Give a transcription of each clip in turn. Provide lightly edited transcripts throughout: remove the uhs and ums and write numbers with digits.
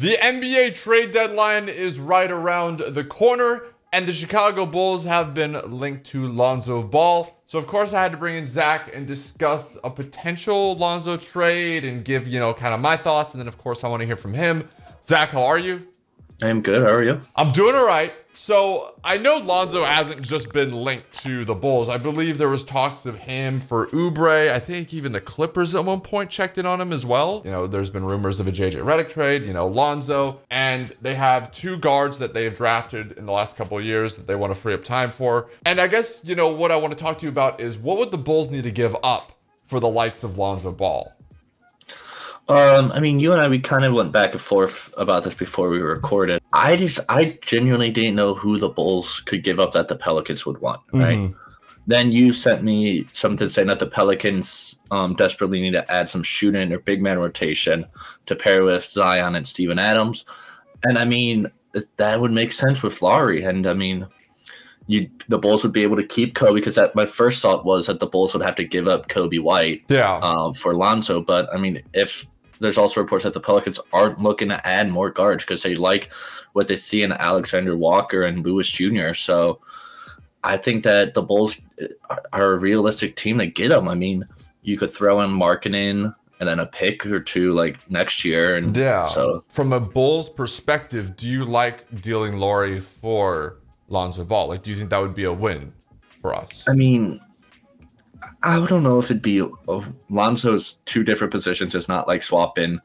The NBA trade deadline is right around the corner, and the Chicago Bulls have been linked to Lonzo Ball. So, of course, I had to bring in Zach and discuss a potential Lonzo trade and give, kind of my thoughts. And then, of course, I want to hear from him. Zach, how are you? I am good. How are you? I'm doing all right. So I know Lonzo hasn't just been linked to the Bulls. I believe there was talks of him for Oubre. I think even the Clippers at one point checked in on him as well. There's been rumors of a JJ Redick trade, Lonzo. And they have two guards that they have drafted in the last couple of years that they want to free up time for. And I guess, what I want to talk to you about is what would the Bulls need to give up for the likes of Lonzo Ball? I mean, you and I, we kind of went back and forth about this before we recorded. I genuinely didn't know who the Bulls could give up that the Pelicans would want, right? Then you sent me something saying that the Pelicans desperately need to add some shooting or big man rotation to pair with Zion and Steven Adams. And I mean, that would make sense with Lowry. And I mean, the Bulls would be able to keep Kobe, because my first thought was that the Bulls would have to give up Kobe White for Lonzo. But I mean, if there's also reports that the Pelicans aren't looking to add more guards because they like what they see in Alexander Walker and Lewis Jr. So I think that the Bulls are a realistic team to get them. I mean, you could throw in Markkanen and then a pick or two like next year. And so from a Bulls perspective, do you like dealing Lowry for Lonzo Ball? Like, do you think that would be a win for us? I mean, I don't know if it'd be Lonzo's two different positions. It's not like swapping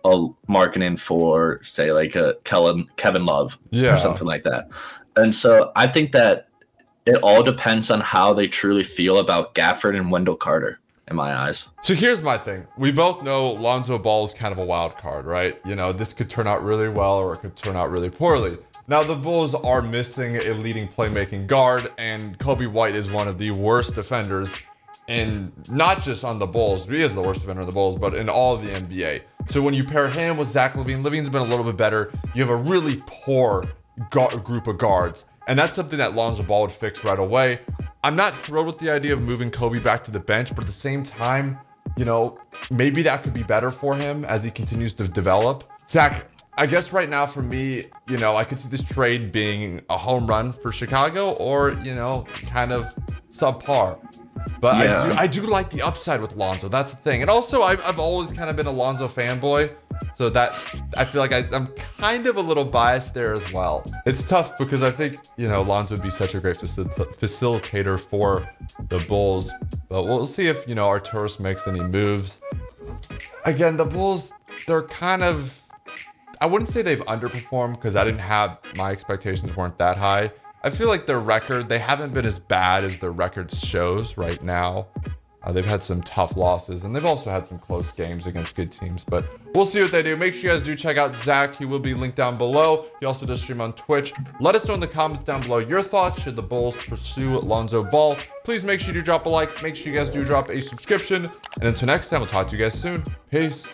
a Markkanen for, say, like a Kevin Love or something like that. And so I think that it all depends on how they truly feel about Gafford and Wendell Carter, in my eyes. So here's my thing. We both know Lonzo Ball is kind of a wild card, right? This could turn out really well or it could turn out really poorly. Now, the Bulls are missing a leading playmaking guard, and Kobe White is one of the worst defenders, and not just on the Bulls. He is the worst defender of the Bulls, but in all of the NBA. So when you pair him with Zach LaVine, LaVine's been a little bit better. You have a really poor group of guards, and that's something that Lonzo Ball would fix right away. I'm not thrilled with the idea of moving Kobe back to the bench, but at the same time, maybe that could be better for him as he continues to develop. Zach, I guess right now for me, I could see this trade being a home run for Chicago or, kind of subpar. But I do like the upside with Lonzo. That's the thing. And also, I've always kind of been a Lonzo fanboy. So that I feel like I'm kind of a little biased there as well. It's tough because I think, Lonzo would be such a great facilitator for the Bulls. But we'll see if, Arturas makes any moves. Again, the Bulls, they're kind of... I wouldn't say they've underperformed because my expectations weren't that high. I feel like their record, they haven't been as bad as their record shows right now. They've had some tough losses, and they've also had some close games against good teams, but we'll see what they do. Make sure you guys do check out Zach. He will be linked down below. He also does stream on Twitch. Let us know in the comments down below your thoughts. Should the Bulls pursue Lonzo Ball? Please make sure you do drop a like. Make sure you guys do drop a subscription. And until next time, we'll talk to you guys soon. Peace.